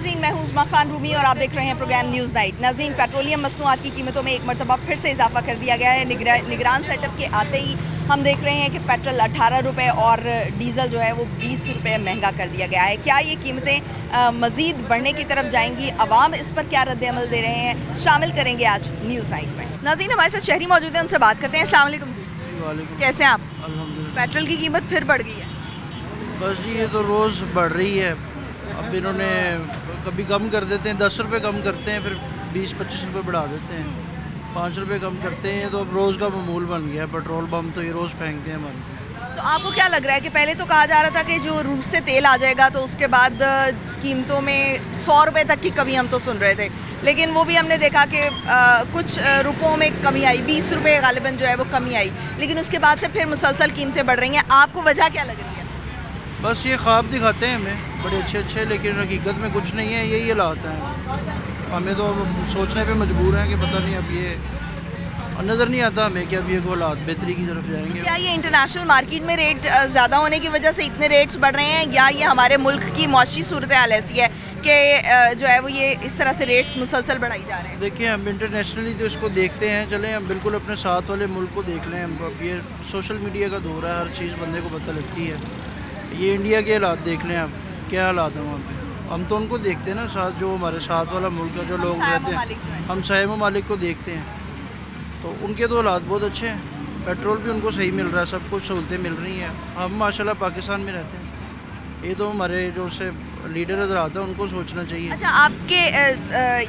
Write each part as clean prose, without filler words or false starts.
नाज़रीन, मैं हूं उस्मा खान रूमी और आप देख रहे हैं प्रोग्राम न्यूज़ नाइट। नाज़रीन, पेट्रोलियम मसनूआत की कीमतों में एक मरतबा फिर से इजाफा कर दिया गया है। निगरान सेटअप के आते ही हम देख रहे हैं कि पेट्रोल 18 रुपये और डीज़ल जो है वो 20 रुपये महंगा कर दिया गया है। क्या ये कीमतें मज़ीद बढ़ने की तरफ जाएंगी? अवाम इस पर क्या रद्द-ए-अमल दे रहे हैं? शामिल करेंगे आज न्यूज़ नाइट में। नाज़रीन, हमारे साथ शहरी मौजूद हैं, उनसे बात करते हैं। अस्सलाम वालेकुम जी, कैसे हैं आप? अल्हम्दुलिल्लाह। पेट्रोल की कीमत फिर बढ़ गई है। बस जी, ये तो रोज़ बढ़ रही है। अब इन्होंने कभी कम कर देते हैं, 10 रुपये कम करते हैं, फिर 20-25 रुपये बढ़ा देते हैं, 5 रुपये कम करते हैं। तो अब रोज़ का मामूल बन गया है। पेट्रोल पम्प तो ये रोज़ फेंकते हैं हमारे। तो आपको क्या लग रहा है कि पहले तो कहा जा रहा था कि जो रूस से तेल आ जाएगा तो उसके बाद कीमतों में 100 रुपये तक की कमी हम तो सुन रहे थे, लेकिन वो भी हमने देखा कि कुछ रुपयों में कमी आई, 20 रुपये गालिबन जो है वो कमी आई, लेकिन उसके बाद से फिर मुसलसल कीमतें बढ़ रही हैं। आपको वजह क्या लग रही है? बस ये ख्वाब दिखाते हैं हमें बड़े अच्छे, लेकिन हकीकत में कुछ नहीं है। यही हालात हैं। हमें तो सोचने पे मजबूर हैं कि पता नहीं, अब ये नज़र नहीं आता हमें कि अब ये हालात बेहतरी की तरफ जाएंगे। क्या ये इंटरनेशनल मार्केट में रेट ज़्यादा होने की वजह से इतने रेट्स बढ़ रहे हैं, या ये हमारे मुल्क की मौशी सूरत हाल ऐसी है कि जो है वो ये इस तरह से रेट्स मुसलसल बढ़ाई जा रहे हैं? देखिए, हम इंटरनेशनली तो इसको देखते हैं, चलें हम बिल्कुल अपने साथ वाले मुल्क को देख लें। हम अब ये सोशल मीडिया का दौर है, हर चीज़ बंदे को पता लगती है। ये इंडिया के हालात देख लें आप, क्या हालात हैं वहाँ पे। हम तो उनको देखते हैं ना, साथ जो हमारे साथ वाला मुल्क है, जो लोग रहते हैं, हम साहिब ममालिक को देखते हैं, तो उनके तो हालात बहुत अच्छे हैं। पेट्रोल भी उनको सही मिल रहा है, सब कुछ सहूलतें मिल रही हैं। हम माशाल्लाह पाकिस्तान में रहते हैं। ये तो हमारे जो से लीडर हज़रात हैं उनको सोचना चाहिए। अच्छा, आपके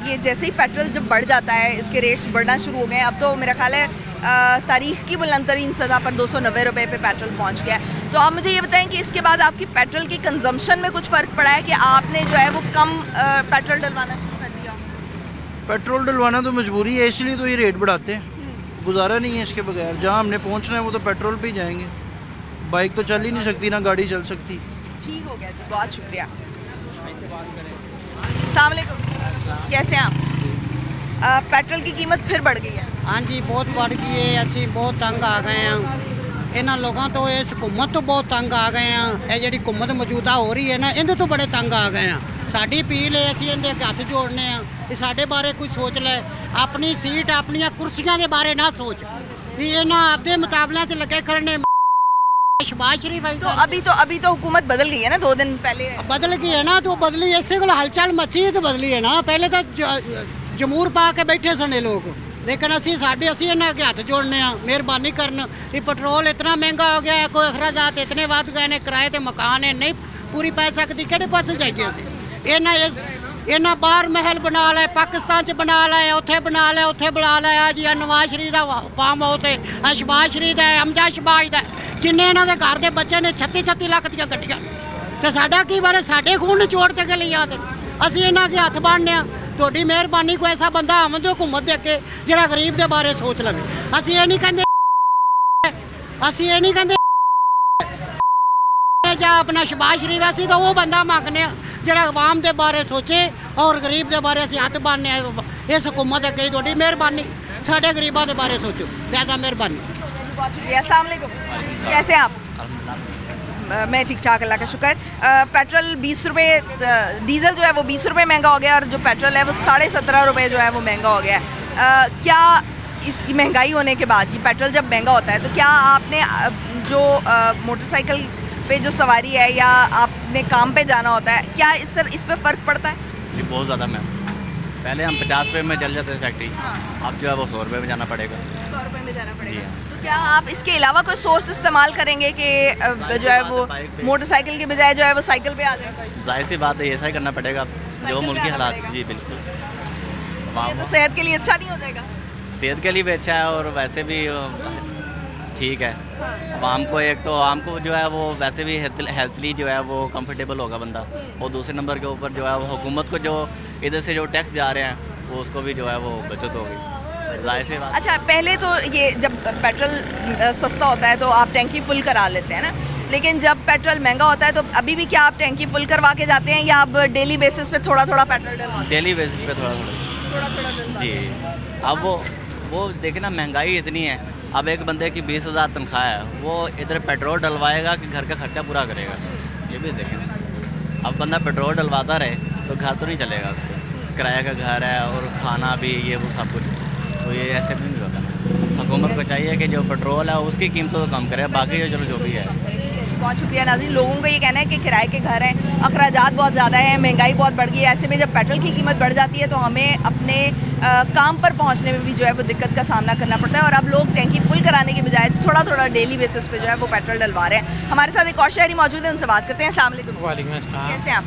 ये जैसे ही पेट्रोल जब बढ़ जाता है, इसके रेट्स बढ़ना शुरू हो गए हैं। अब तो मेरा ख्याल है तारीख़ की बुलंदतरीन सतह पर 290 रुपये पे पेट्रोल पहुंच गया है। तो आप मुझे ये बताएं कि इसके बाद आपकी पेट्रोल की कंजम्पशन में कुछ फ़र्क पड़ा है कि आपने जो है वो कम पेट्रोल डलवाना शुरू कर दिया? पेट्रोल डलवाना तो मजबूरी है, इसलिए तो ये रेट बढ़ाते हैं। गुजारा नहीं है इसके बगैर। जहाँ हमने पहुँचना है वो तो पेट्रोल पे ही जाएंगे। बाइक तो चल ही नहीं सकती, ना गाड़ी चल सकती। ठीक हो गया जी, बहुत शुक्रिया। अस्सलाम वालेकुम, कैसे हैं आप? पेट्रोल की कीमत फिर बढ़ गई है। हाँ जी, बहुत बढ़ गई है। असी बहुत तंग आ गए हैं इन्होंने लोगों तो, इस हुकूमत तो बहुत तंग आ गए हैं। ये जी हुकूमत मौजूदा हो रही है ना, इन्हें तो बड़े तंग आ गए हैं। साड़ी अपील है, असी इनके हथ जोड़ने हैं कि साढ़े बारे कुछ सोच ले। अपनी सीट, अपन कुर्सियां के बारे ना सोच भी, इन्हें आपके मुकाबले च लगे करने। शहबाज शरीफ है तो अभी तो हुकूमत बदल गई है ना, 2 दिन पहले बदल गई है ना। तो बदली इसे को हलचल मची तो बदली है ना। पहले तो जमूर पा के बैठे सने लोग, लेकिन असी इन्होंने अगे हथ जोड़ने, मेहरबानी करन। ये पेट्रोल इतना महंगा हो गया है, कोई अखराजात इतने वध गए ने, किराए ते मकान है, नहीं पूरी पै सकती। किहड़े पासे जाइए असी? इन्हें बाहर महल बना लिया, पाकिस्तान च बना लिया, उत्थे बना लिया, उत्थे बना लिया जी। नवाज शरीफ का फार्म हाउस है, शहबाज शरीफ है, हमजा शहबाज का, जिन्ने इन्होंने घर के बच्चे ने 36-36 लाख दी गड्डियां। तो साडा की बारे साडे खून निचोड़ के गए लिया। असी इन्हों के हथ बनने, थोड़ी मेहरबानी कोई ऐसा बंदा आवे हुकूमत दे के जिहड़ा गरीब के बारे सोच लवे। असी ये नहीं कहते, असी ये नहीं कहते जा अपना शहबाज शरीफ, असी तो वो बंदा मंगने जिहड़ा अवाम के बारे सोचे और गरीब के बारे असी हथ बनने। इस हुकूमत अगे थोड़ी मेहरबानी, साडे गरीबों के बारे सोचो, ज़्यादा मेहरबानी। अस्सलाम वालेकुम, कैसे हैं आप? मैं ठीक ठाक, अल्लाह का शुक्र। पेट्रोल 20 रुपये, डीज़ल जो है वो 20 रुपये महंगा हो गया और जो पेट्रोल है वो 17.5 रुपये जो है वो महंगा हो गया है। क्या इस महंगाई होने के बाद, ये पेट्रोल जब महंगा होता है तो क्या आपने जो मोटरसाइकिल पे जो सवारी है या आपने काम पे जाना होता है, क्या इस पे फ़र्क पड़ता है? जी बहुत ज़्यादा मैम। पहले हम 50 रुपये में चल जाते थे फैक्ट्री, अब जो है वो 100 रुपये में जाना पड़ेगा। 100 रुपये में जाना पड़ेगा। तो क्या आप इसके अलावा कोई सोर्स इस्तेमाल करेंगे कि जो है वो मोटरसाइकिल के बजाय जो है वो साइकिल पे आ जाए? जाहिर सी बात है, ऐसा ही करना पड़ेगा जो मुल्क के हालात। जी बिल्कुल। ये तो सेहत के लिए अच्छा नहीं हो जाएगा? सेहत के लिए भी अच्छा है और वैसे भी ठीक है। आवाम को, एक तो आवाम को जो है वो वैसे भी हेल्थली जो है वो कंफर्टेबल होगा बंदा, और दूसरे नंबर के ऊपर जो है वो हुकूमत को जो इधर से जो टैक्स जा रहे हैं वो उसको भी जो है वो बचत होगी, जाहिर सी बात। अच्छा, पहले तो ये जब पेट्रोल सस्ता होता है तो आप टैंकी फुल करा लेते हैं ना, लेकिन जब पेट्रोल महंगा होता है तो अभी भी क्या आप टैंकी फुल करवा के जाते हैं या आप डेली बेसिस पे थोड़ा थोड़ा पेट्रोल डलवाते हैं? डेली बेसिस पे थोड़ा थोड़ा जी। अब वो देखे ना, महंगाई इतनी है। अब एक बंदे की 20,000 तनख्वाह है, वो इधर पेट्रोल डलवाएगा कि घर का खर्चा पूरा करेगा? ये भी देखें। अब बंदा पेट्रोल डलवाता रहे तो घर तो नहीं चलेगा उसको, किराए का घर है और खाना भी, ये वो सब कुछ, तो ये ऐसे भी नहीं होता ना। हुकूमत को चाहिए कि जो पेट्रोल है उसकी कीमतों को कम करे, बाकी जो चलो जो भी है। बहुत शुक्रिया नाज़रीन। लोगों का ये कहना है कि किराए के घर हैं, अखराजात बहुत ज़्यादा है, महंगाई बहुत बढ़ गई है। ऐसे में जब पेट्रोल की कीमत बढ़ जाती है तो हमें अपने काम पर पहुंचने में भी जो है वो दिक्कत का सामना करना पड़ता है। और अब लोग टैंकी फुल कराने के बजाय थोड़ा थोड़ा डेली बेसिस पे जो है वो पेट्रोल डलवा रहे हैं। हमारे साथ एक और शहरी मौजूद है, उनसे बात करते हैं। अस्सलाम वालेकुम। वालेकुम अस्सलाम। कैसे हैं आप?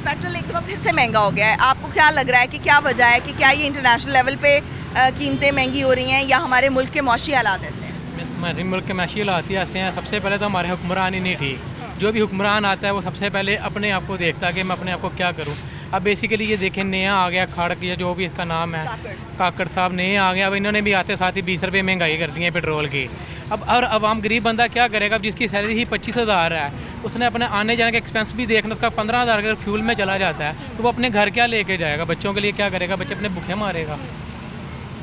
पेट्रोल एक दफ़ा फिर से महंगा हो गया है, आपको क्या लग रहा है कि क्या वजह है, कि क्या ये इंटरनेशनल लेवल पे कीमतें महंगी हो रही हैं या हमारे मुल्क के मौशी हालात ऐसे हैं? हमारे मुल्क के माशी हालात ही ऐसे हैं। सबसे पहले तो हमारे हुक्मरान ही नहीं ठीक। जो भी हुक्मरान आता है वो सबसे पहले अपने आप को देखता है कि मैं अपने आप को क्या करूं। अब बेसिकली ये देखें, नया आ गया खड़क या जो भी इसका नाम है, काकड़ साहब नए आ गया। अब इन्होंने भी आते साथ ही 20 रुपये महंगाई कर दी है पेट्रोल की। अब और आवाम गरीब बंदा क्या करेगा? अब जिसकी सैलरी ही 25,000 है, उसने अपने आने जाने का एक्सपेंस भी देखना, उसका 15,000 अगर फ्यूल में चला जाता है तो वो अपने घर क्या लेके जाएगा? बच्चों के लिए क्या करेगा? बच्चे अपने भूखे मारेगा।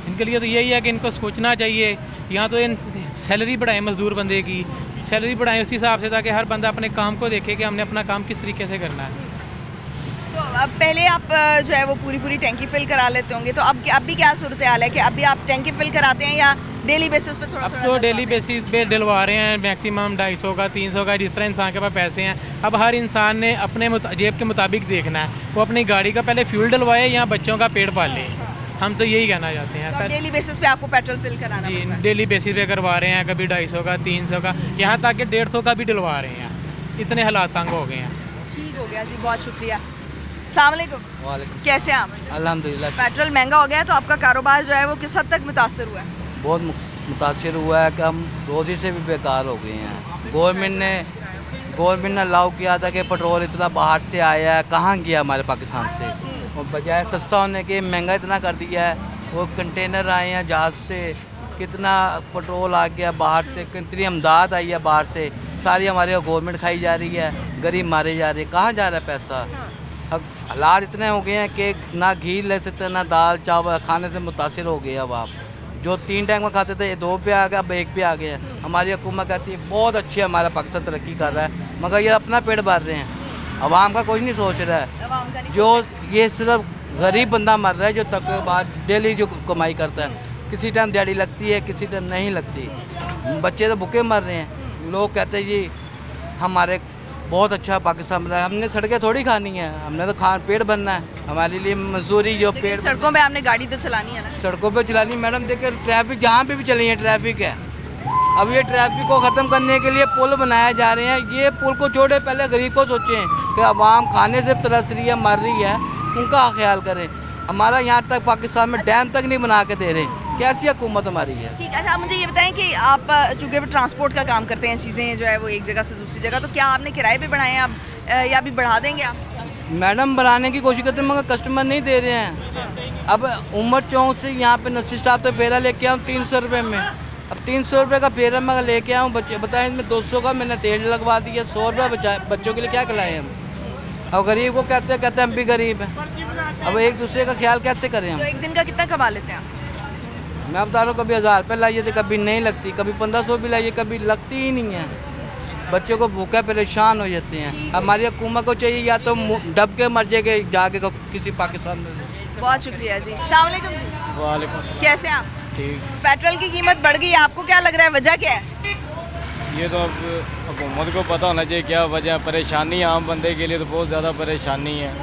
इनके लिए तो यही है कि इनको सोचना चाहिए, या तो इन सैलरी बढ़ाएं मज़दूर बंदे की, सैलरी बढ़ाएं उसी हिसाब से, ताकि हर बंदा अपने काम को देखे कि हमने अपना काम किस तरीके से करना है। तो अब पहले आप जो है वो पूरी टैंकी फिल करा लेते होंगे, तो अब भी क्या सूरत हाल है कि अभी आप टैंकी फिल कराते हैं या डेली बेसिस पे? थोड़ा अब तो डेली बेसिस पे डलवा रहे हैं, मैक्सिमम 250 का 300 का, जिस तरह इंसान के पास पैसे हैं। अब हर इंसान ने अपने जेब के मुताबिक देखना है, वो अपनी गाड़ी का पहले फ्यूल डलवाए या बच्चों का पेट पाले। हम तो यही कहना चाहते हैं। तो डेली बेसिस पे आपको पेट्रोल फिल कराना जी, पड़ता है? डेली बेसिस पे करवा रहे हैं, कभी 250 का 300 का, यहाँ तक कि 150 का भी डलवा रहे हैं। इतने हालात तंग हो गए हैं। ठीक हो गया जी, बहुत शुक्रिया। अस्सलाम वालेकुम। वालेकुम। कैसे हैं आप? अल्हम्दुलिल्लाह। पेट्रोल महंगा हो गया है तो आपका कारोबार जो है वो किस हद तक मुतासर हुआ है? बहुत मुतासिर हुआ है कि हम रोज़ी से भी बेकार हो गए हैं। गवर्नमेंट ने अलाउ किया था कि पेट्रोल इतना बाहर से आया है, कहाँ गया हमारे पाकिस्तान से, और बजाय सस्ता होने के महंगा इतना कर दिया है। वो कंटेनर आए हैं जहाज़ से, कितना पेट्रोल आ गया बाहर से, कितनी अमदाद आई है बाहर से, सारी हमारे गवर्नमेंट खाई जा रही है, गरीब मारे जा रहे हैं। कहाँ जा रहा है पैसा? अब हालात इतने हो गए हैं कि ना घी ले सकते, ना दाल चावल खाने से मुतासिर हो गए। अब आप जो 3 टाइम में खाते थे 2 पे आ गया, अब 1 पे आ गया। हमारी हुकूमत कहती है बहुत अच्छी है, हमारा पाकिस्तान तरक्की कर रहा है, मगर ये अपना पेट भर रहे हैं, अवाम का कुछ नहीं सोच रहा है। जो ये सिर्फ गरीब बंदा मर रहा है, जो तक बाद डेली जो कमाई करता है, किसी टाइम दिहाड़ी लगती है, किसी टाइम नहीं लगती। बच्चे तो भूखे मर रहे हैं। लोग कहते हैं जी हमारे बहुत अच्छा पाकिस्तान रहा है। हमने सड़कें थोड़ी खानी है, हमने तो पेट भरना है। हमारे लिए मजदूरी जो पेट, सड़कों पे आपने गाड़ी तो चलानी है ना? सड़कों पे चलानी। मैडम देखिए ट्रैफिक जहाँ पे भी चली है ट्रैफिक है। अब ये ट्रैफिक को ख़त्म करने के लिए पुल बनाए जा रहे हैं। ये पुल को छोड़े, पहले गरीब को सोचें कि आवाम खाने से तरस रही है, मर रही है, उनका ख्याल करें। हमारा यहाँ तक पाकिस्तान में डैम तक नहीं बना के दे रहे, कैसी हुकूमत हमारी है? ठीक है। अच्छा, मुझे ये बताएं कि आप चूँकि ट्रांसपोर्ट का काम करते हैं, चीज़ें जो है वो एक जगह से दूसरी जगह, तो क्या आपने किराए पे बढ़ाए हैं आप या अभी बढ़ा देंगे आप? मैडम बढ़ाने की कोशिश करते हैं मगर कस्टमर नहीं दे रहे हैं। अब उमर चौक से यहाँ पे नस्सी स्टाफ तो फेरा लेके आऊँ 300 रुपये में। अब 300 रुपये का फेरा मैं लेके आऊँ, बच्चे बताएं इसमें 200 का मैंने तेल लगवा दिया, 100 रुपये बच्चों के लिए क्या खिलाएं हम? और गरीब को कहते हैं हम भी गरीब हैं। अब एक दूसरे का ख्याल कैसे करें हम? तो एक दिन का कितना कमा लेते हैं आप? मैं बता रहा हूँ, कभी 1000 रुपये लाइए थे, कभी नहीं लगती, कभी 1500 भी लाइए, कभी लगती ही नहीं है। बच्चों को भूखा परेशान हो जाते हैं। हमारी हुकूमत को चाहिए या तो डब के मर जाएगा जाके किसी पाकिस्तान में। बहुत शुक्रिया जी। अस्सलाम वालेकुम जी। वालेकुम अस्सलाम। कैसे हैं आप? ठीक। पेट्रोल की कीमत बढ़ गई, आपको क्या लग रहा है वजह क्या है? ये तो अब हुकूमत को पता होना चाहिए क्या वजह। परेशानी आम बंदे के लिए तो बहुत ज़्यादा परेशानी है।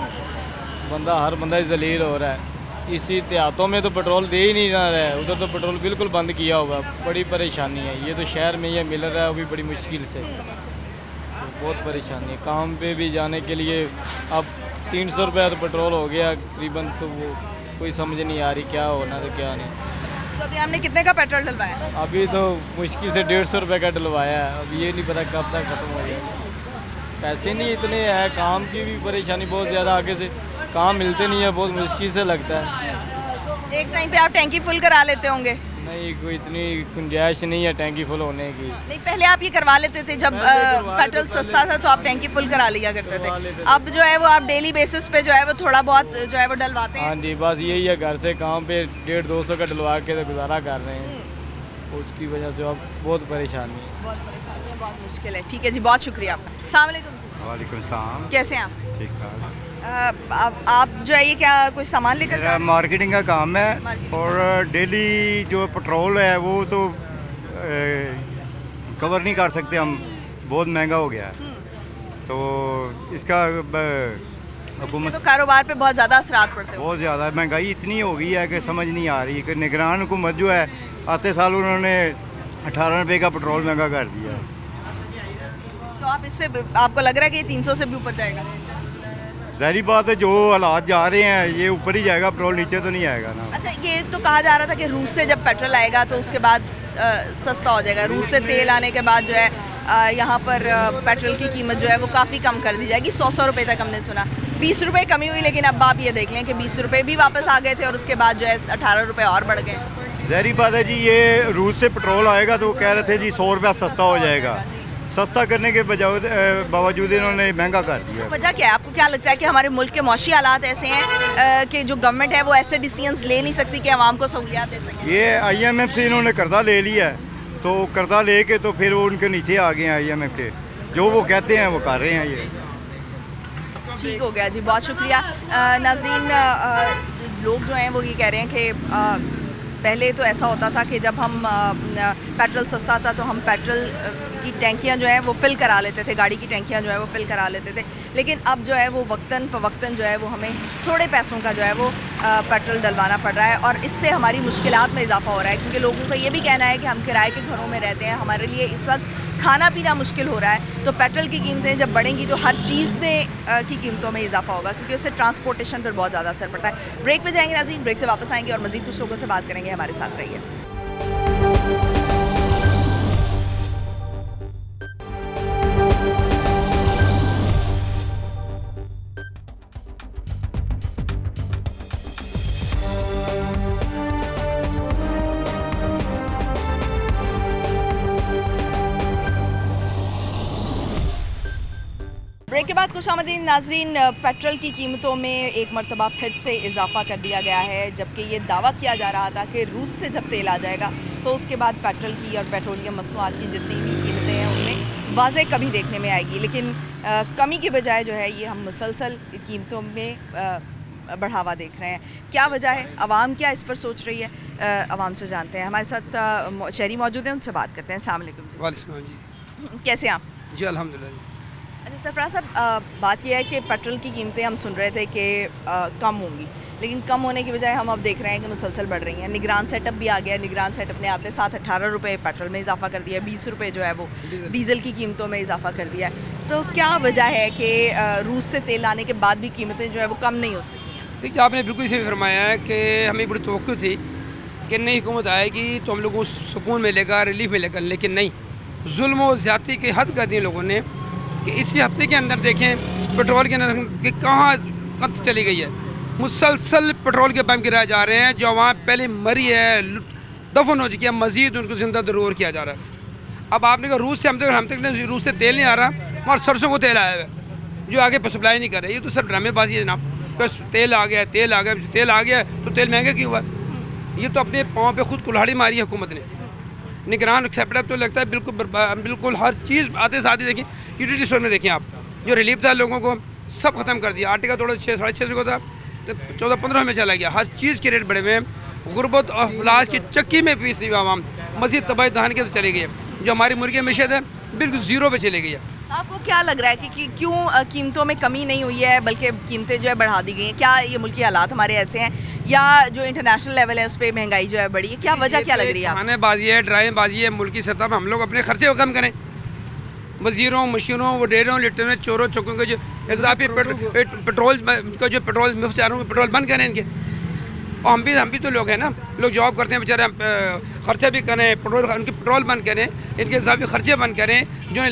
हर बंदा जलील हो रहा है। इसी देहातों में तो पेट्रोल दे ही नहीं रहा है, उधर तो पेट्रोल बिल्कुल बंद किया हुआ है। बड़ी परेशानी है। ये तो शहर में ये मिल रहा है, वो भी बड़ी मुश्किल से। तो बहुत परेशानी है। काम पे भी जाने के लिए अब 300 रुपये तो पेट्रोल हो गया तकरीबन, तो वो कोई समझ नहीं आ रही क्या होना तो क्या नहीं। तो अभी आपने कितने का पेट्रोल डलवाया? अभी तो मुश्किल से 150 रुपये का डलवाया है। अब ये नहीं पता कब तक ख़त्म हो जाएगा। पैसे नहीं इतने है, काम की भी परेशानी बहुत ज़्यादा, आगे से काम मिलते नहीं है, बहुत मुश्किल से लगता है। एक टाइम पे आप टैंकी फुल करा लेते होंगे? नहीं, कोई इतनी गुंजाइश नहीं है टैंकी फुल होने की। नहीं, पहले आप ये करवा लेते थे जब पेट्रोल सस्ता था, तो आप टैंकी फुल करा लिया करते थे। अब जो है वो आप डेली बेसिस पे जो है वो थोड़ा बहुत जो है वो डलवाते हैं? हाँ जी, बस यही है, घर से काम पे 150-200 का डलवा के तो गुजारा कर रहे हैं। उसकी वजह से अब बहुत परेशानी है। बहुत मुश्किल है। ठीक है जी, बहुत शुक्रिया आपका। अस्सलाम वालेकुम। वालेकुम सलाम। कैसे हैं आप? ठीक ठाक। आप जो है ये क्या कुछ सामान लेकर जा मेरा रहे हैं? मार्केटिंग का काम है मार्केटिंग। और डेली जो पेट्रोल है वो तो कवर नहीं कर सकते हम, बहुत महंगा हो गया है। तो इसका इसके हुकूमत तो कारोबार पे बहुत ज़्यादा असरात पड़ते हो। बहुत ज़्यादा महंगाई इतनी हो गई है कि समझ नहीं आ रही कि निगरान हुकूमत जो है आते साल उन्होंने 18 रुपये का पेट्रोल महंगा कर दिया। तो आप इससे आपको लग रहा है कि ये 300 से भी ऊपर जाएगा? ज़ाहिर बात है, जो हालात जा रहे हैं ये ऊपर ही जाएगा, पेट्रोल नीचे तो नहीं आएगा ना। अच्छा, ये तो कहा जा रहा था कि रूस से जब पेट्रोल आएगा तो उसके बाद सस्ता हो जाएगा। रूस से तेल आने के बाद जो है यहाँ पर पेट्रोल की कीमत जो है वो काफ़ी कम कर दी जाएगी। 100 रुपये तक हमने सुना, 20 रुपये कमी हुई, लेकिन अब आप ये देख लें कि 20 रुपये भी वापस आ गए थे और उसके बाद जो है 18 रुपये और बढ़ गए। ज़ाहिर बात है जी, ये रूस से पेट्रोल आएगा तो वो कह रहे थे जी 100 रुपया सस्ता हो जाएगा। सस्ता करने के बावजूद इन्होंने महंगा कर दिया। वजह क्या है? आपको क्या लगता है कि हमारे मुल्क के मौशी हालात ऐसे हैं कि जो गवर्नमेंट है वो ऐसे डिसीजंस ले नहीं सकती कि आवाम को सहूलियात दे सके? ये IMF से इन्होंने कर्जा ले लिया है, तो कर्जा ले के तो फिर वो उनके नीचे आ गए हैं IMF के, जो वो कहते हैं वो कर रहे हैं। ये ठीक हो गया जी, बहुत शुक्रिया। नाज़रीन, लोग जो हैं वो ये कह रहे हैं कि पहले तो ऐसा होता था कि जब हम पेट्रोल सस्ता था तो हम पेट्रोल की टैंकियां जो है वो फ़िल करा लेते थे, गाड़ी की टैंकियां जो है वो फ़िल करा लेते थे, लेकिन अब जो है वो वक्तन फ़वक्तन जो है वो हमें थोड़े पैसों का जो है वो पेट्रोल डलवाना पड़ रहा है और इससे हमारी मुश्किलात में इजाफा हो रहा है, क्योंकि लोगों का ये भी कहना है कि हम किराए के घरों में रहते हैं, हमारे लिए इस वक्त खाना पीना मुश्किल हो रहा है। तो पेट्रोल की कीमतें जब बढ़ेंगी तो हर चीज़ की कीमतों में इजाफा होगा, क्योंकि उससे ट्रांसपोर्टेशन पर बहुत ज़्यादा असर पड़ता है। ब्रेक पे जाएंगे नाज़रीन, ब्रेक से वापस आएंगे और मज़ीद कुछ लोगों से बात करेंगे। हमारे साथ रहिए। ब्रेक के बाद खुशामदीन नाजरीन, पेट्रोल की कीमतों में एक मरतबा फिर से इजाफा कर दिया गया है, जबकि ये दावा किया जा रहा था कि रूस से जब तेल आ जाएगा तो उसके बाद पेट्रोल की और पेट्रोलियम मसनूआत की जितनी भी कीमतें हैं उनमें वाज़े कमी देखने में आएगी, लेकिन कमी के बजाय जो है ये हम मुसलसल कीमतों में बढ़ावा देख रहे हैं। क्या वजह है? आवाम क्या इस पर सोच रही है? आवाम से जानते हैं। हमारे साथ शहरी मौजूद हैं, उनसे बात करते हैं। अस्सलाम वालेकुम। वालेकुम जी। कैसे हैं आप? जी अल्हम्दुलिल्लाह। अच्छा सरफराज साहब, बात यह है कि पेट्रोल की कीमतें हम सुन रहे थे कि कम होंगी, लेकिन कम होने की बजाय हम अब देख रहे हैं कि मुसलसल बढ़ रही हैं। निगरान सेटअप भी आ गया, निगरान सेटअप ने आपने साथ 18 रुपये पेट्रोल में इजाफा कर दिया है, 20 रुपये जो है वो डीजल की कीमतों में इजाफा कर दिया है। तो क्या वजह है कि रूस से तेल आने के बाद भी कीमतें जो है वो कम नहीं हो सकी? देखिए, आपने बिल्कुल सही फरमाया है कि हमें बड़ी तवक्कुल थी कि नई हुकूमत आएगी तो हम लोगों को सुकून मिलेगा, रिलीफ मिलेगा, लेकिन नहीं, जुल्म और ज़्यादती की हद कर दी लोगों ने कि इसी हफ्ते के अंदर देखें पेट्रोल के अंदर कि कहाँ कत चली गई है। मुसलसल पेट्रोल के पंप गिराए जा रहे हैं, जो वहाँ पहले मरी है, दफन हो चुकी है, मज़ीद उनको जिंदा दरूर किया जा रहा है। अब आपने कहा रूस से हम तक रूस से तेल नहीं आ रहा, और सरसों को तेल आया है जो आगे सप्लाई नहीं कर रहे। ये तो सब ड्रामेबाजी है जनाब। बस तेल आ गया, तेल आ गया, तेल आ गया तो तेल महंगा क्यों हुआ? ये तो अपने पाँव पे खुद कुल्हाड़ी मारी है हुकूमत ने। निगरान सेटअप तो लगता है बिल्कुल हर चीज़ आते साथ ही देखें, यूटिलिटी स्टोर में देखें आप, जो रिलीफ था लोगों को सब ख़त्म कर दिया। आटे का थोड़ा 6-6.5 को था तो 14-15 में चला गया। हर चीज़ के रेट बढ़े हुए हैं। गुर्बत और इलाज की चक्की में पीसी हुआ आवाम मज़ीद तबाही दहान के तो चली गई है। जो हमारी मुर्गी मिशत है बिल्कुल ज़ीरो पे चली गई है। आपको क्या लग रहा है कि क्यों कीमतों में कमी नहीं हुई है बल्कि कीमतें जो है बढ़ा दी गई हैं? क्या ये मुल्की हालात हमारे ऐसे हैं या जो इंटरनेशनल लेवल है उस पर महंगाई जो है बढ़ी है? क्या वजह क्या लग रही है? खानेबाजी है, ड्रामेबाजी है। मुल्की सतह पर हम लोग अपने खर्चे कम करें। वज़ीरों, मशीनों, वो डेढ़ों लीटरों, चोरों चौकों के जो इजाफी पेट्रोल का जो पेट्रोल मुफ्त पेट्रोल बंद करें इनके। और हम भी तो लोग हैं ना, लोग जॉब करते हैं बेचारे, खर्चे भी करें, उनके पेट्रोल बंद करें, इनके इजाफी खर्चे बंद करें, जो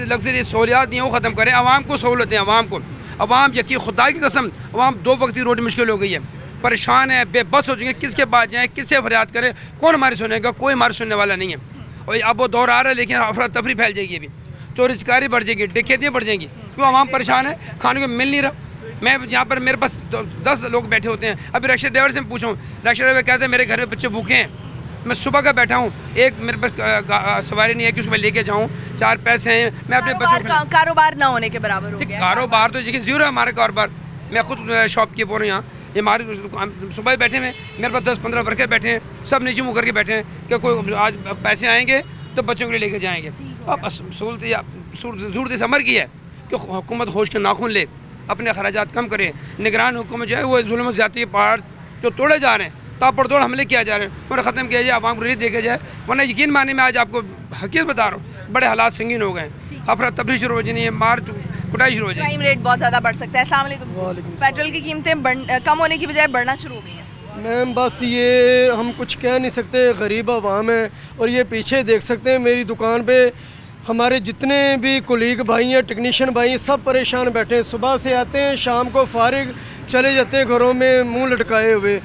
लग्जरी सहूलियात दी हैं वो ख़त्म करें, आवाम को सहूलत दें। आवाम को, आवाम यकीन खुदा की कसम, आवाम 2 वक्त की रोटी मुश्किल हो गई है, परेशान है, बेबस हो चुके हैं। किसके पास जाएँ, किससे फरियाद करें? कौन हमारी सुनेगा? कोई हमारी सुनने वाला नहीं है। और अब वो दौर आ रहा है, लेकिन अफरा तफरी फैल जाएगी, अभी चोरी चकारी बढ़ जाएगी, डकैतियाँ बढ़ जाएंगी, क्यों आवाम परेशान है, खाने को मिल नहीं रहा। मैं यहाँ पर मेरे पास 10 लोग बैठे होते हैं। अभी रिक्शा ड्राइवर से पूछूँ, रिक्शा ड्राइवर कहते हैं मेरे घर में बच्चे भूखे हैं, मैं सुबह का बैठा हूँ, एक मेरे पास सवारी नहीं है कि उसको मैं लेके जाऊँ, 4 पैसे हैं, मैं अपने बच्चों कारोबार ना होने के बराबर हो गया। कारोबार तो लेकिन ज़ीरो है हमारा कारोबार। मैं खुद शॉपकीपर हूँ यहाँ, ये हमारे सुबह बैठे हैं, मेरे पास 10-15 वर्कर बैठे हैं, सब नीचे मुँह करके बैठे हैं कि कोई आज पैसे आएंगे तो बच्चों के लिए लेके जाएंगे। अब सूरत समर की है कि हुकूमत होश के नाखून ले, अपने अखराजात कम करे। निगरान हुकूमत जो है वो जुल्म ज़्यादती पहाड़ जो तोड़े जा रहे हैं, ताबड़तोड़ हमले किया जा रहे हैं, उन्हें ख़त्म किया जाए, आवाम को रिलीफ देखा जाए। वरना यकीन माने मैं आज आपको हकीकत बता रहा हूँ, बड़े हालात संगीन हो गए, अफरा तफरी शुरू हो जानी है, मार कुटाई शुरू हो जाए, क्राइम रेट बहुत ज़्यादा बढ़ सकता है। अस्सलाम वालेकुम। पेट्रोल की कीमतें कम होने की बजाय बढ़ना शुरू हो गई हैं। मैम बस ये हम कुछ कह नहीं सकते, गरीब आवाम है। और ये पीछे देख सकते हैं मेरी दुकान पे हमारे जितने भी कुलीग भाई हैं, टेक्नीशियन भाई हैं, सब परेशान बैठे हैं। सुबह से आते हैं, शाम को फारिग चले जाते हैं घरों में मुंह लटकाए हुए।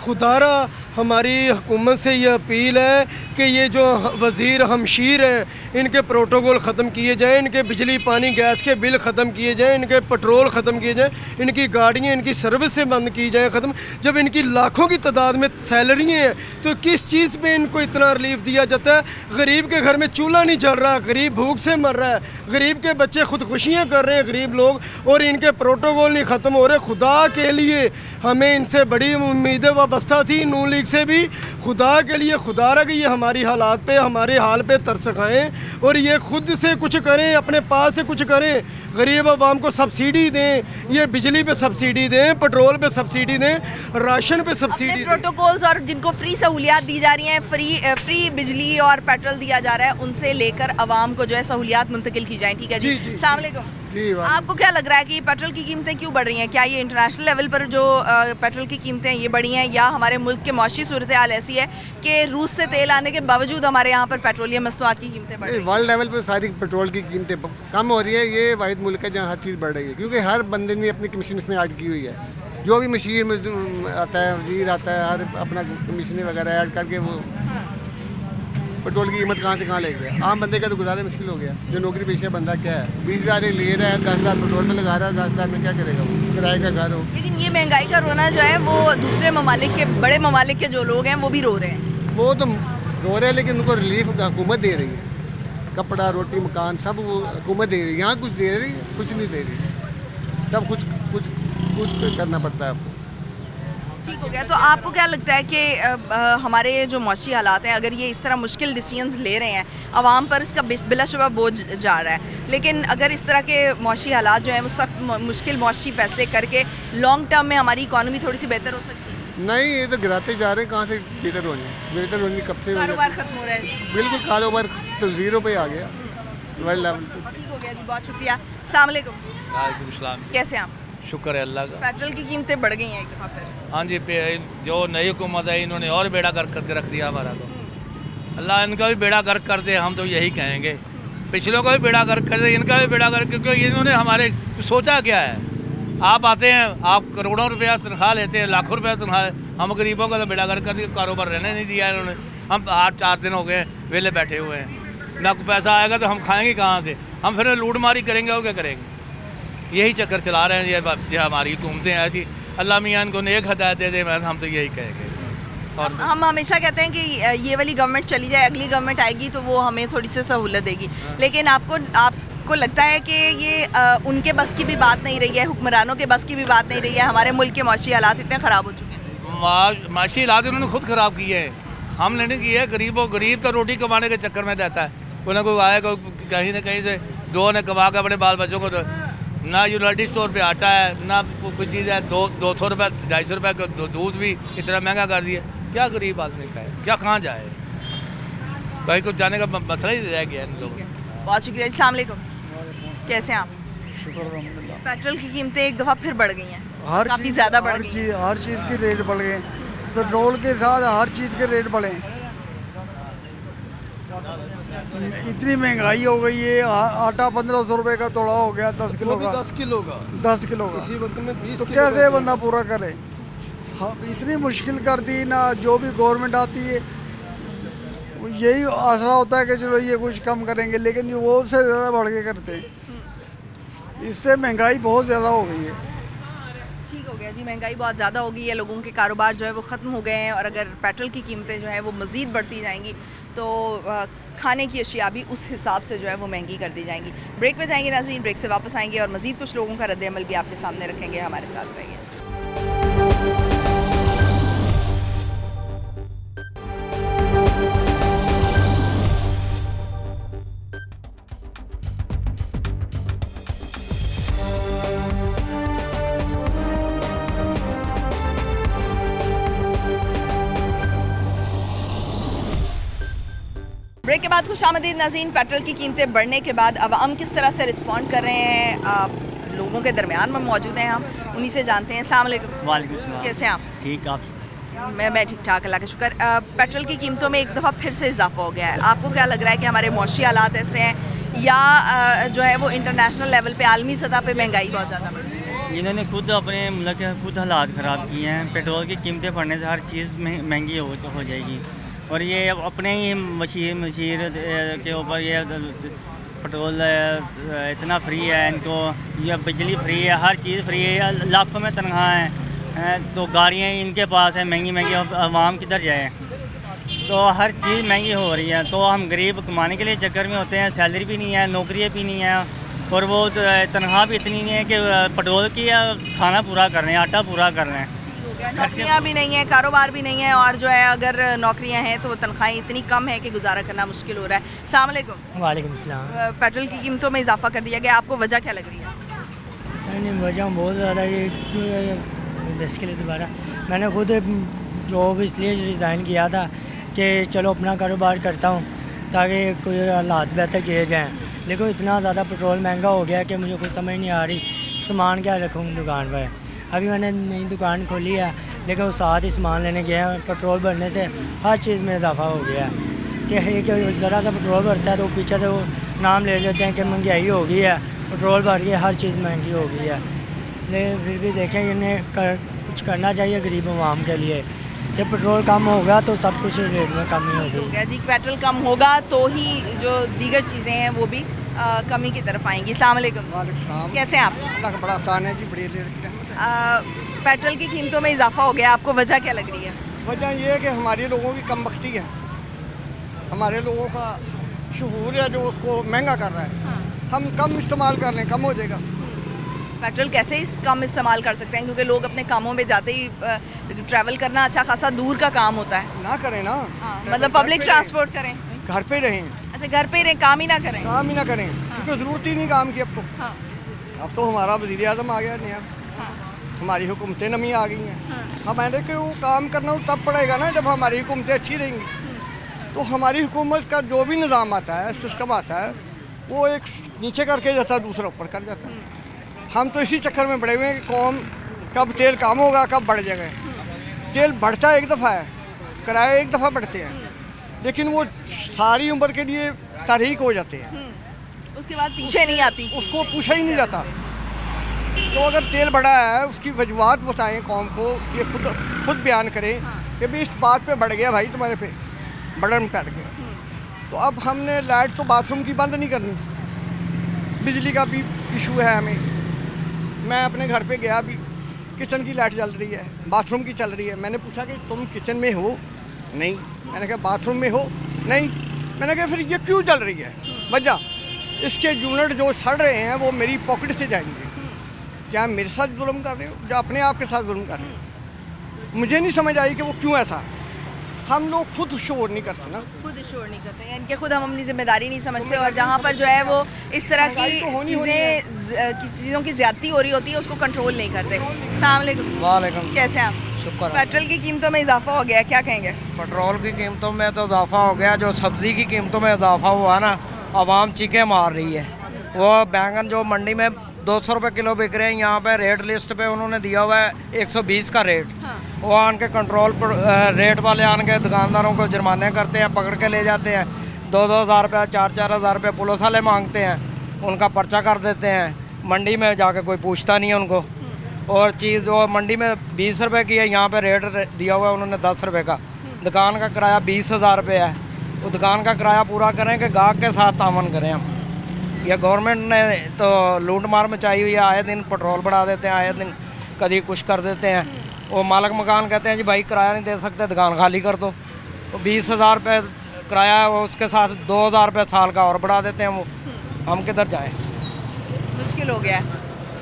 खुदारा हमारी हुकूमत से ये अपील है कि ये जो वज़ीर हमशीर हैं, इनके प्रोटोकॉल ख़त्म किए जाएं, इनके बिजली पानी गैस के बिल ख़त्म किए जाएं, इनके पेट्रोल ख़त्म किए जाएं, इनकी गाड़ियाँ, इनकी सर्विसें बंद की जाएं ख़त्म। जब इनकी लाखों की तादाद में सैलरी हैं तो किस चीज़ पे इनको इतना रिलीफ दिया जाता है? गरीब के घर में चूल्हा नहीं जल रहा, गरीब भूख से मर रहा है, गरीब के बच्चे खुदकुशियाँ कर रहे हैं गरीब लोग, और इनके प्रोटोकॉल नहीं ख़त्म हो रहे। खुदा के लिए हमें इनसे बड़ी उम्मीदें वाबस्ता थी, नून लीग से भी। खुदा के लिए खुदा रहा कि ये हमारी हालात पे, हमारे हाल पे तरस खाएं और ये खुद से कुछ करें, अपने पास से कुछ करें। गरीब आवाम को सब्सिडी दें, ये बिजली पे सब्सिडी दें, पेट्रोल पे सब्सिडी दें, राशन पे सब्सिडी। प्रोटोकॉल्स और जिनको फ्री सहूलियात दी जा रही हैं, फ्री बिजली और पेट्रोल दिया जा रहा है, उनसे लेकर आवाम को जो है सहूलियात मुंतकिल की जाएँ। ठीक है जी, अस्सलाम वालेकुम। आपको क्या लग रहा है कि पेट्रोल की कीमतें क्यों बढ़ रही हैं? क्या ये इंटरनेशनल लेवल पर जो पेट्रोल की कीमतें ये बढ़ी हैं, या हमारे मुल्क के मौशी सूरत हाल ऐसी है कि रूस से तेल आने के बावजूद हमारे यहाँ पर पेट्रोलियम मसनूआत की कीमतें बढ़ रही हैं? वर्ल्ड लेवल पर सारी पेट्रोल की कीमतें कम हो रही है। ये वाहिद मुल्क है जहाँ हर चीज़ बढ़ रही है, क्योंकि हर बंदे ने अपनी कमीशन इसमें ऐड की हुई है। जो भी मशीर आता है, वजीर आता है, हर अपना कमीशन वगैरह ऐड करके वो पेट्रोल की कीमत कहाँ से कहाँ ले गया। आम बंदे का तो गुजारा मुश्किल हो गया। जो नौकरी पेशा बंदा क्या है, 20,000 ले रहा है, 10,000 पेट्रोल में लगा रहा है, 10,000 में क्या करेगा वो? किराए का घर हो। लेकिन ये महंगाई का रोना जो है वो दूसरे ममालिक के, बड़े ममालिक के जो लोग हैं वो भी रो रहे हैं। वो तो रो रहे हैं, लेकिन उनको रिलीफ हुकूमत दे रही है। कपड़ा, रोटी, मकान सब वो हुकूमत दे रही है। यहाँ कुछ दे रही है, कुछ नहीं दे रही, सब कुछ करना पड़ता है आपको। ठीक हो गया। तो आपको क्या लगता है कि हमारे जो मौशी हालात हैं, अगर ये इस तरह मुश्किल डिसीजंस ले रहे हैं, आवाम पर इसका बिलाशुबा बोझ जा रहा है, लेकिन अगर इस तरह के मौशी हालात जो हैं वो सख्त मुश्किल मौशी फैसले करके लॉन्ग टर्म में हमारी इकॉनमी थोड़ी सी बेहतर हो सकती है? नहीं, ये तो गिराते जा रहे हैं। कहाँ से बेहतर होनी कब से? कारोबार खत्म हो रहा है। बिल्कुल, कारोबार तो ज़ीरो पे आ गया वर्ल्ड लेवल पे। ठीक हो गया जी, बहुत शुक्रिया। अस्सलाम वालेकुम। कैसे आप? शुक्र है अल्लाह का। पेट्रोल की कीमतें बढ़ गई हैं एक दफ़ा फिर। हाँ जी, जो नई हुकूमत है इन्होंने और बेड़ा गर्क करके रख दिया हमारा। तो अल्लाह इनका भी बेड़ा गर्क कर दे, हम तो यही कहेंगे। पिछलों का भी बेड़ा गर्क कर दे, इनका भी बेड़ा गर्क, क्योंकि इन्होंने हमारे सोचा क्या है। आप आते हैं, आप करोड़ों रुपया तनख्वाह लेते हैं, लाखों रुपया तनख्वाह, हम गरीबों का तो बेड़ा गर्क कर दिया, कारोबार रहने नहीं दिया इन्होंने। हम 8-4 दिन हो गए वेले बैठे हुए हैं, ना कोई पैसा आएगा तो हम खाएँगे कहाँ से? हम फिर लूट मारी करेंगे और क्या करेंगे? यही चक्कर चला रहे हैं ये हमारी हुकूमतें ऐसी। अल्लाह मियाँ इनको नेक हदायत दे दे, हम तो यही कहेंगे। और हम हमेशा कहते हैं कि ये वाली गवर्नमेंट चली जाए, अगली गवर्नमेंट आएगी तो वो हमें थोड़ी सी सहूलत देगी, लेकिन आपको लगता है कि ये उनके बस की भी बात नहीं रही है, हुक्मरानों के बस की भी बात नहीं रही है? हमारे मुल्क के मौशी हालात इतने ख़राब हो चुके हैं। माशी हालात उन्होंने खुद ख़राब किए हैं, हमने नहीं किए। गरीब तो रोटी कमाने के चक्कर में रहता है, कोई ना कोई आएगा कहीं ना कहीं से, दो ने कमा के अपने बाल बच्चों को, ना यूनाइटेड स्टोर पे आटा है, ना कोई चीज़ है। 200 रुपये 250 रुपये का दूध भी इतना महंगा कर दिया। क्या गरीब आदमी का है, क्या कहाँ जाए? कहीं कुछ जाने का मसला ही रह गया इन लोगों। बहुत शुक्रिया। अस्सलाम वालेकुम। कैसे हैं आप? शुक्र। पेट्रोल की कीमतें एक दफ़ा फिर बढ़ गई हैं, काफ़ी ज़्यादा बढ़ गई। हर चीज़ के रेट बढ़ गए, पेट्रोल के साथ हर चीज़ के रेट बढ़े। इतनी महंगाई हो गई है। आटा 1500 रुपये का तोड़ा हो गया, 10 किलो का। 10 किलो का इसी वक्त में 20 तो कैसे बंदा पूरा करे? हाँ, इतनी मुश्किल कर दी ना। जो भी गवर्नमेंट आती है यही आसरा होता है कि चलो ये कुछ कम करेंगे, लेकिन वो उससे ज़्यादा बढ़ के करते हैं। इससे महंगाई बहुत ज़्यादा हो गई है। ठीक हो गया है जी, महंगाई बहुत ज़्यादा हो गई है, लोगों के कारोबार जो है वो ख़त्म हो गए हैं और अगर पेट्रोल की कीमतें जो है वो मज़ीद बढ़ती जाएंगी तो खाने की अशिया भी उस हिसाब से जो है वो महंगी कर दी जाएंगी। ब्रेक पे जाएंगे नाज़रीन, ब्रेक से वापस आएंगे और मज़ीद कुछ लोगों का रद्द-ए-अमल भी आपके सामने रखेंगे। हमारे साथ रहिए। ब्रेक के बाद खुशामदीद नाज़रीन। पेट्रोल की कीमतें बढ़ने के बाद अवाम किस तरह से रिस्पॉन्ड कर रहे हैं, लोगों के दरमियान में मौजूद हैं, हम उन्हीं से जानते हैं। अस्सलाम वालेकुम। वालेकुम सलाम। कैसे हैं आप? ठीक, आप? मैं ठीक ठाक, अल्लाह का शुक्र। पेट्रोल की कीमतों में एक दफ़ा फिर से इजाफा हो गया है, आपको क्या लग रहा है कि हमारे मौशी हालात ऐसे हैं या जो है वो इंटरनेशनल लेवल पे आलमी सतह पे महंगाई बहुत ज़्यादा बढ़ रही है? इन्होंने खुद अपने मुल्क के खुद हालात ख़राब किए हैं। पेट्रोल की कीमतें बढ़ने से हर चीज़ महंगी हो जाएगी और ये अपने ही मशीर के ऊपर ये पेट्रोल इतना फ्री है, इनको ये बिजली फ्री है, हर चीज़ फ्री है, लाखों में तनख्वाह हैं, तो गाड़ियाँ इनके पास हैं महंगी महंगी, आवाम किधर जाए? तो हर चीज़ महंगी हो रही है। तो हम गरीब कमाने के लिए चक्कर में होते हैं, सैलरी भी नहीं है, नौकरियाँ भी नहीं है और वो तनख्वाह भी इतनी नहीं है कि पेट्रोल की खाना पूरा कर रहे हैं, आटा पूरा कर रहे हैं। नौकरियाँ भी नहीं है, कारोबार भी नहीं है और जो है अगर नौकरियाँ हैं तो वो तनख्वाहें इतनी कम है कि गुजारा करना मुश्किल हो रहा है। अस्सलाम वालेकुम। वालेकुम सलाम। पेट्रोल की कीमतों में इजाफा कर दिया गया, आपको वजह क्या लग रही है? पता नहीं, वजह बहुत ज़्यादा ये बेसिकली दोबारा मैंने खुद जॉब इसलिए रिज़ाइन किया था कि चलो अपना कारोबार करता हूँ ताकि कोई हालात बेहतर किए जाएँ, लेकिन इतना ज़्यादा पेट्रोल महंगा हो गया कि मुझे कुछ समझ नहीं आ रही सामान क्या रखूँ दुकान पर। अभी मैंने नई दुकान खोली है लेकिन वो साथ ही सामान लेने गए हैं, पेट्रोल भरने से हर चीज़ में इजाफा हो गया है कि एक ज़रा सा पेट्रोल भरता है तो पीछे से वो नाम ले लेते हैं कि महंगाई हो गई है, पेट्रोल भर के हर चीज़ महंगी हो गई है। लेकिन फिर भी देखें इन्हें कुछ करना चाहिए गरीब आवाम के लिए कि पेट्रोल कम होगा तो सब कुछ रेट में कमी होगी। जी, पेट्रोल कम होगा तो ही जो दीगर चीज़ें हैं वो भी कमी की तरफ आएंगी। अस्सलाम वालेकुम। कैसे हैं आप? अल्लाह का बड़ा आसान है जी, बढ़िया। पेट्रोल की कीमतों में इजाफा हो गया, आपको वजह क्या लग रही है? वजह ये है कि हमारे लोगों की कम बख्ती है, हमारे लोगों का शहूर है जो उसको महंगा कर रहा है। हम कम इस्तेमाल कर लें, कम हो जाएगा। पेट्रोल कैसे कम इस्तेमाल कर सकते हैं, क्योंकि लोग अपने कामों में जाते ही ट्रैवल करना अच्छा खासा दूर का काम होता है। ना करें ना, मतलब पब्लिक ट्रांसपोर्ट करें, घर पे रहें। अच्छा, घर पे रहें, काम ही ना करें? काम ही ना करें क्योंकि ज़रूरत ही नहीं काम की। अब तो हमारा वज़ीर आज़म आ गया नया, हमारी हुकूमतें नमी आ गई हैं। हमारे को वो काम करना तब पड़ेगा ना जब हमारी हुकूमतें अच्छी रहेंगी। तो हमारी हुकूमत का जो भी निज़ाम आता है, सिस्टम आता है, वो एक नीचे करके जाता है, दूसरा ऊपर कर जाता है। हम तो इसी चक्कर में पड़े हुए हैं कि कौन कब तेल कम होगा, कब बढ़ जाएगा। तेल बढ़ता है एक दफ़ा है, किराए एक दफ़ा बढ़ते हैं, लेकिन वो सारी उम्र के लिए तारीख हो जाते हैं, उसके बाद पीछे नहीं आती, उसको पूछा ही नहीं जाता। तो अगर तेल बढ़ा है उसकी वजूहत बताएं कौम को, ये खुद बयान करें कि भाई इस बात पे बढ़ गया भाई, तुम्हारे पे बर्डन पड़ गया। तो अब हमने लाइट तो बाथरूम की बंद नहीं करनी, बिजली का भी इशू है हमें। मैं अपने घर पे गया, अभी किचन की लाइट जल रही है, बाथरूम की चल रही है। मैंने पूछा कि तुम किचन में हो? नहीं। मैंने कहा बाथरूम में हो? नहीं। मैंने कहा फिर ये क्यों जल रही है? वजह इसके यूनिट जो सड़ रहे हैं वो मेरी पॉकेट से जाएंगे। क्या मेरे साथ जुल्म कर रहे हो, जो अपने आप के साथ जुल्म कर रहे हो? मुझे नहीं समझ आई कि वो क्यों ऐसा। हम लोग खुद शोर नहीं करते ना, खुद शोर नहीं करते हैं, इनके खुद हम अपनी जिम्मेदारी नहीं समझते और जहाँ पर जो है वो इस तरह की चीज़ों की ज़्यादती हो रही होती है उसको कंट्रोल नहीं करते। अस्सलाम वालेकुम। वालेकुम। कैसे हैं आप? शुक्र। पेट्रोल की कीमतों में इजाफा हो गया, क्या कहेंगे? पेट्रोल की कीमतों में तो इजाफा हो गया, जो सब्ज़ी की कीमतों में इजाफा हुआ ना, आवाम चीखें मार रही है। वो बैंगन जो मंडी में 200 रुपये किलो बिक रहे हैं, यहाँ पे रेट लिस्ट पे उन्होंने दिया हुआ है 120 का रेट। वो आन के कंट्रोल रेट वाले आन के दुकानदारों को जुर्माने करते हैं, पकड़ के ले जाते हैं। 2-2 हज़ार रुपया, 4-4 हज़ार रुपये पुलिस वाले मांगते हैं, उनका पर्चा कर देते हैं। मंडी में जाके कोई पूछता नहीं है उनको। और चीज़ जो मंडी में 20 रुपये की है, यहाँ पे रेट दिया हुआ है उन्होंने 10 रुपये का। दुकान का किराया 20,000 रुपये है। वो दुकान का किराया पूरा करें कि गाहक के साथ तामन करें हम। यह गवर्नमेंट ने तो लूट मार मचाई हुई है, आए दिन पेट्रोल बढ़ा देते हैं, आए दिन कभी कुछ कर देते हैं। वो मालिक मकान कहते हैं जी भाई किराया नहीं दे सकते, दुकान खाली कर दो। 20,000 रुपये किराया है, वो उसके साथ 2,000 रुपये साल का और बढ़ा देते हैं। वो हम किधर जाएँ, मुश्किल हो गया है।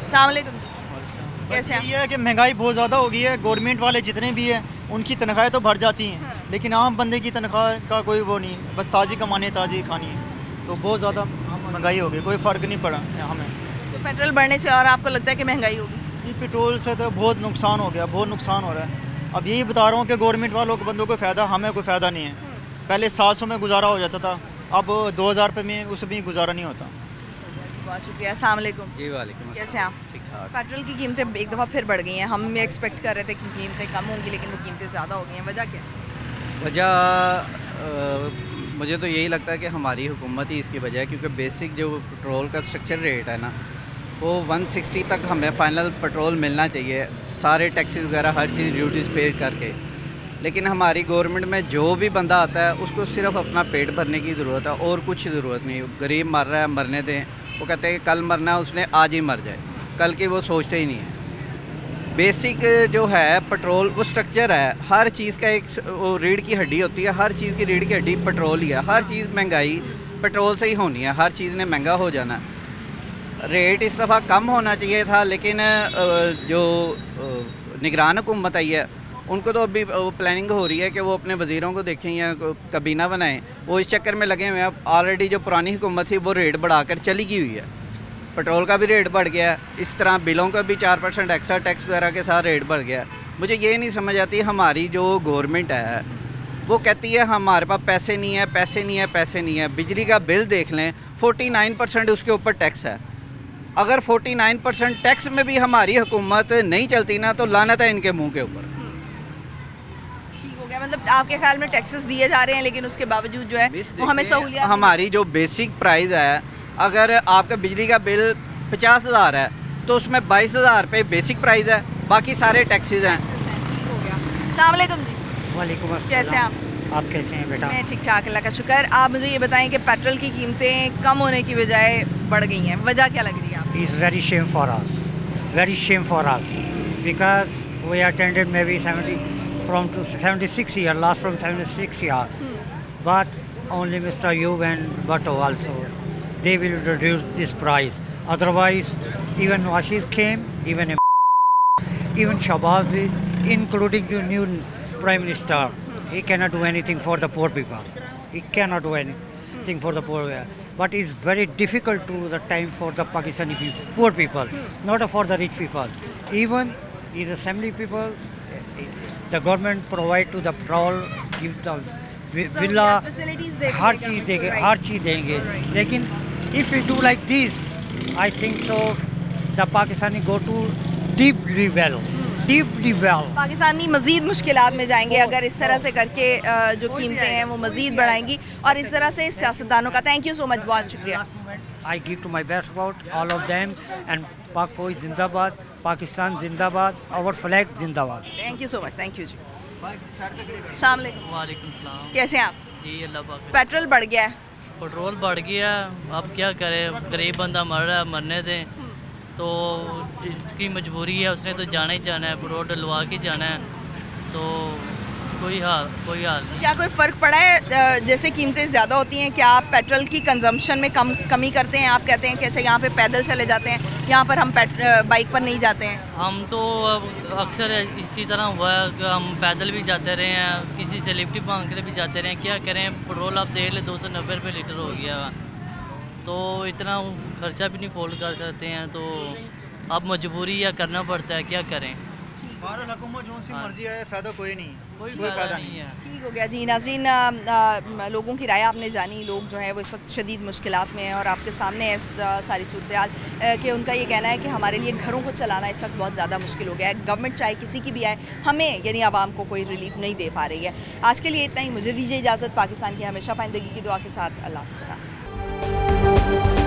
अस्सलाम वालेकुम, कैसे हैं? ये है कि महंगाई बहुत ज़्यादा हो गई है। गवर्नमेंट वाले जितने भी हैं उनकी तनख्वाहें तो बढ़ जाती हैं, लेकिन आम बंदे की तनख्वाह का कोई वो नहीं, बस ताज़ी कमानी ताज़ी खानी है। तो बहुत ज़्यादा महंगाई हो गई, कोई फ़र्क नहीं पड़ा हमें। तो पेट्रोल बढ़ने से और आपको लगता है कि महंगाई होगी? ये पेट्रोल से तो बहुत नुकसान हो गया, बहुत नुकसान हो रहा है। अब यही बता रहा हूँ कि गवर्नमेंट वालों को बंदों को फ़ायदा, हमें कोई फ़ायदा नहीं है। पहले 700 में गुजारा हो जाता था, अब 2,000 रुपये में उसमें भी गुजारा नहीं होता। बहुत शुक्रिया। अस्सलाम वालेकुम। जी वालेकुम। कैसे हैं आप? ठीक ठाक। पेट्रोल की कीमतें एक दफ़ा फिर बढ़ गई हैं। हम एक्सपेक्ट कर रहे थे कि कीमतें कम होंगी, लेकिन वो कीमतें ज़्यादा हो गई हैं। वजह क्या है? वजह मुझे तो यही लगता है कि हमारी हुकूमत ही इसकी वजह है, क्योंकि बेसिक जो पेट्रोल का स्ट्रक्चर रेट है ना, वो 160 तक हमें फ़ाइनल पेट्रोल मिलना चाहिए, सारे टैक्सेस वगैरह हर चीज़ ड्यूटीज़ पे करके। लेकिन हमारी गवर्नमेंट में जो भी बंदा आता है उसको सिर्फ अपना पेट भरने की ज़रूरत है और कुछ ज़रूरत नहीं। गरीब मर रहा है, मरने दें। वो कहते हैं कि कल मरना है, उसने आज ही मर जाए, कल की वो सोचते ही नहीं है। बेसिक जो है पेट्रोल वो स्ट्रक्चर है, हर चीज़ का एक वो रीढ़ की हड्डी होती है, हर चीज़ की रीढ़ की हड्डी पेट्रोल ही है। हर चीज़ महंगाई पेट्रोल से ही होनी है, हर चीज़ ने महंगा हो जाना है। रेट इस दफ़ा कम होना चाहिए था, लेकिन जो निगरान हुकूमत आई है उनको तो अभी प्लानिंग हो रही है कि वो अपने वज़ीरों को देखें या कबीना बनाएं। वो इस चक्कर में लगे हुए हैं। ऑलरेडी जो पुरानी हुकूमत थी वो रेट बढ़ाकर चली गई हुई है, पेट्रोल का भी रेट बढ़ गया है, इस तरह बिलों का भी 4% एक्स्ट्रा टैक्स वगैरह के साथ रेट बढ़ गया है। मुझे ये नहीं समझ आती, हमारी जो गवर्नमेंट है वो कहती है हमारे पास पैसे नहीं है, पैसे नहीं है, पैसे नहीं है। बिजली का बिल देख लें, 49% उसके ऊपर टैक्स है। अगर 49% टैक्स में भी हमारी हुकूमत नहीं चलती ना, तो लानत है इनके मुँह के ऊपर। मतलब आपके ख्याल में टैक्सेस दिए जा रहे हैं, लेकिन उसके बावजूद जो है वो हमें सहूलियत, हमारी जो बेसिक प्राइस है, अगर आपका बिजली का बिल 50,000 है तो उसमें 22,000 रुपये बेसिक प्राइस है, बाकी सारे टैक्सेस हैं। अस्सलाम वालेकुम जी। वालेकुम अस्सलाम। कैसे हैं आप? कैसे हैं बेटा? मैं ठीक ठाक, अल्लाह का शुक्र। आप मुझे ये बताएं कि पेट्रोल की कीमतें कम होने की बजाय बढ़ गई हैं, वजह क्या लग रही है आपको? Is very shame for us, very shame for us, because we attended maybe 76 years, last from 76 years, but only Mr. Ayub and Bhutto also, they will reduce this price. Otherwise, even Washis came, even Shahbaz, including the new Prime Minister, he cannot do anything for the poor people. He cannot do anything for the poor people. But it's very difficult to the time for the Pakistani people, poor people, not for the rich people. Even these assembly people, the government provide to the patrol, give the villa, हर चीज़ देंगे, हर चीज़ देंगे। लेकिन if we do like this, I think so the Pakistani go to deeply well. Pakistani मज़ीद मुश्किलात में जाएंगे अगर इस तरह से करके जो कीमतें हैं वो मज़ीद बढ़ाएंगी। और इस तरह से सियासतदानों का थैंक यू सो मच, बहुत शुक्रिया। I give to my best about all of them, and Pak Fauj Zindabad, Pakistan Zindabad, our flag Zindabad. Thank you so much, thank you जी। अस्सलाम वालेकुम। वालेकुम सलाम। कैसे हैं आप? जी अल्लाह पाक। पेट्रोल बढ़ गया है। पेट्रोल बढ़ गया, अब क्या करें, गरीब बंदा मर रहा है, मरने दें। तो जिसकी मजबूरी है उसने तो जाना ही जाना है, पेट्रोल डलवा के जाना है, तो कोई हाल नहीं। क्या कोई फ़र्क पड़ा है? जैसे कीमतें ज़्यादा होती हैं, क्या आप पेट्रोल की कंजम्पशन में कमी करते हैं? आप कहते हैं कि अच्छा यहाँ पे पैदल चले जाते हैं, यहाँ पर हम बाइक पर नहीं जाते हैं। हम तो अक्सर इसी तरह हुआ है कि हम पैदल भी जाते रहे हैं, किसी से लिफ्ट मांग कर भी जाते रहे हैं। क्या करें, पेट्रोल आप देख ले 290 रुपये लीटर हो गया, तो इतना खर्चा भी नहीं फोल्ड कर सकते हैं, तो अब मजबूरी या करना पड़ता है, क्या करें। हुकूमत जो सी मर्जी है, फ़ायदा कोई नहीं, कोई फ़ायदा नहीं है। ठीक हो गया जी। नाज़रीन, लोगों की राय आपने जानी। लोग जो है वो इस वक्त शदीद मुश्किलात में हैं और आपके सामने है सारी सूरत हाल कि उनका ये कहना है कि हमारे लिए घरों को चलाना इस वक्त बहुत ज़्यादा मुश्किल हो गया है। गवर्नमेंट चाहे किसी की भी आए, हमें यानी आवाम को कोई रिलीफ नहीं दे पा रही है। आज के लिए इतना ही, मुझे दीजिए इजाज़त। पाकिस्तान की हमेशा पाइंदगी की दुआ के साथ अल्लाह हाफ़िज़।